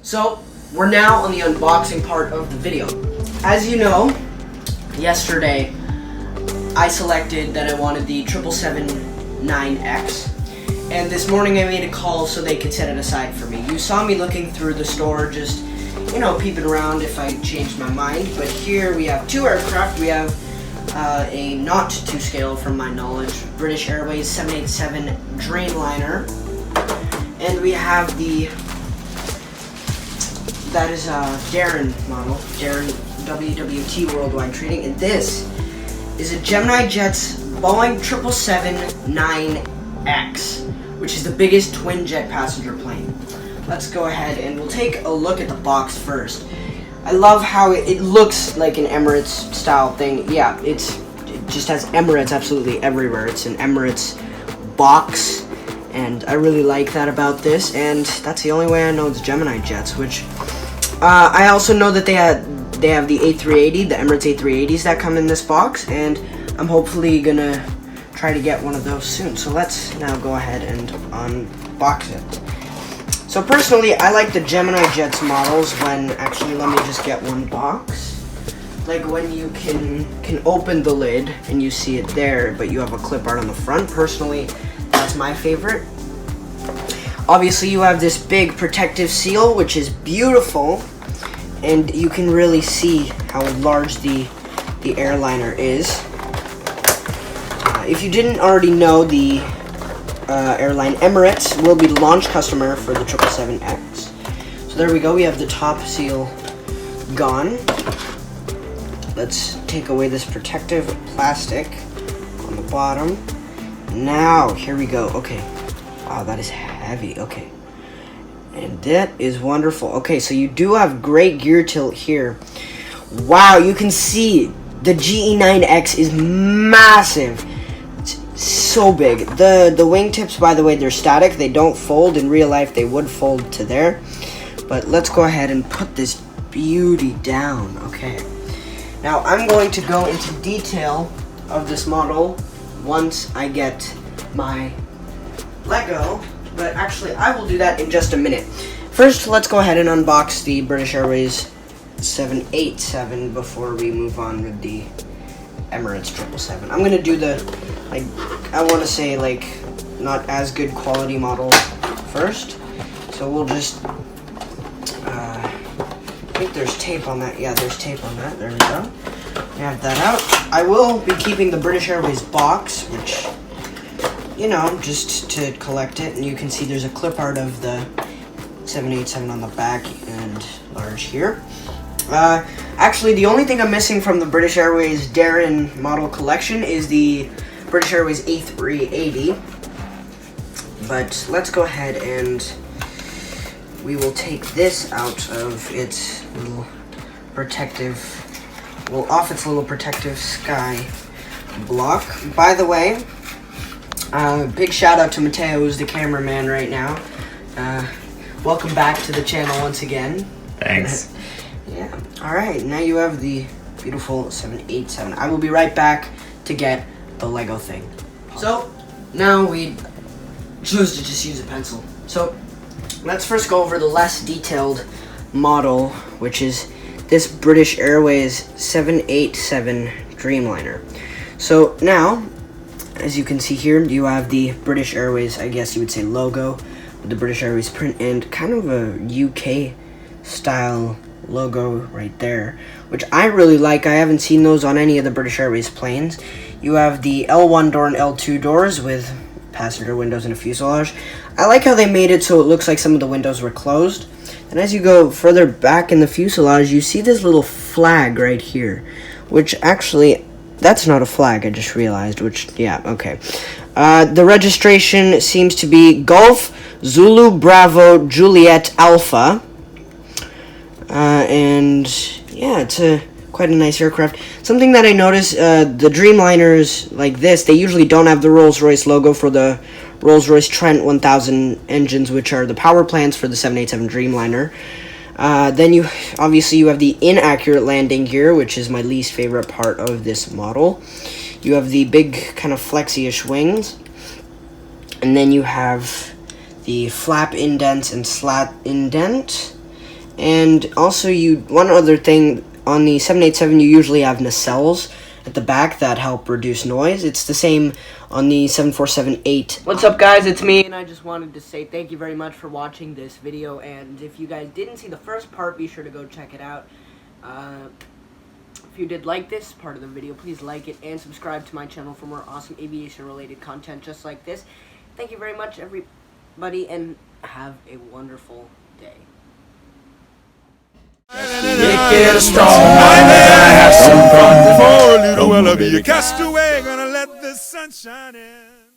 So, we're now on the unboxing part of the video. As you know, yesterday I selected that I wanted the 777-9X, and this morning I made a call so they could set it aside for me. You saw me looking through the store, just, you know, peeping around if I changed my mind, but here we have two aircraft. We have a not to scale from my knowledge, British Airways 787 Dreamliner, and we have that is a Darren model, Darren WWT Worldwide Trading, and this is a Gemini Jets Boeing 777-9X, which is the biggest twin jet passenger plane. Let's go ahead and we'll take a look at the box first. I love how it looks like an Emirates style thing. Yeah, it just has Emirates absolutely everywhere. It's an Emirates box, and I really like that about this, and that's the only way I know it's Gemini Jets, which I also know that they have the A380, the Emirates A380s that come in this box, and I'm hopefully gonna try to get one of those soon. So let's now go ahead and unbox it. So personally, I like the Gemini Jets models when, actually let me just get one box. Like when you can open the lid and you see it there, but you have a clip art on the front. Personally, that's my favorite. Obviously, you have this big protective seal, which is beautiful, and you can really see how large the airliner is. If you didn't already know, the airline Emirates will be the launch customer for the 777X. So there we go. We have the top seal gone. Let's take away this protective plastic on the bottom. Now, here we go. Okay. Wow, that is heavy. Okay. And that is wonderful. Okay, so you do have great gear tilt here. Wow, you can see the GE9X is massive. It's so big. The wingtips, by the way, they're static. They don't fold. In real life, they would fold to there. But let's go ahead and put this beauty down. Okay. Now, I'm going to go into detail of this model once I get my Lego, but actually I will do that in just a minute. First, let's go ahead and unbox the British Airways 787 before we move on with the Emirates 777. I'm gonna do the, like, I want to say, like, not as good quality model first. So we'll just, I think there's tape on that. Yeah, there's tape on that. There we go. We have that out. I will be keeping the British Airways box, which, you know, just to collect it, and you can see there's a clip art of the 787 on the back and large here. Actually, the only thing I'm missing from the British Airways Darren model collection is the British Airways A380. But let's go ahead and we will take this out of its little protective, well, off its little protective sky block. By the way, big shout out to Mateo, who's the cameraman right now. Welcome back to the channel once again. Thanks. Yeah. Alright, now you have the beautiful 787. I will be right back to get the Lego thing. So, now we choose to just use a pencil. So, let's first go over the less detailed model, which is this British Airways 787 Dreamliner. So, now, as you can see here, you have the British Airways, I guess you would say, logo with the British Airways print and kind of a UK style logo right there, which I really like. I haven't seen those on any of the British Airways planes. You have the L1 door and L2 doors with passenger windows and a fuselage. I like how they made it so it looks like some of the windows were closed. And as you go further back in the fuselage, you see this little flag right here, which actually, that's not a flag, I just realized, which, yeah, okay. The registration seems to be Golf Zulu Bravo Juliet Alpha. And yeah, it's quite a nice aircraft. Something that I noticed, the Dreamliners like this, they usually don't have the Rolls-Royce logo for the Rolls-Royce Trent 1000 engines, which are the power plants for the 787 Dreamliner. Then you have the inaccurate landing gear, which is my least favorite part of this model. You have the big kind of flexi-ish wings, and then you have the flap indents and slat indent, And also, one other thing, on the 787 you usually have nacelles at the back that help reduce noise. It's the same on the 747-8. What's up, guys? It's me, and I just wanted to say thank you very much for watching this video. And if you guys didn't see the first part, be sure to go check it out. If you did like this part of the video, please like it and subscribe to my channel for more awesome aviation-related content just like this. Thank you very much, everybody, and have a wonderful day. Make it a strong mind and have some fun. For a little while I'll be a castaway, gonna let the sun shine in.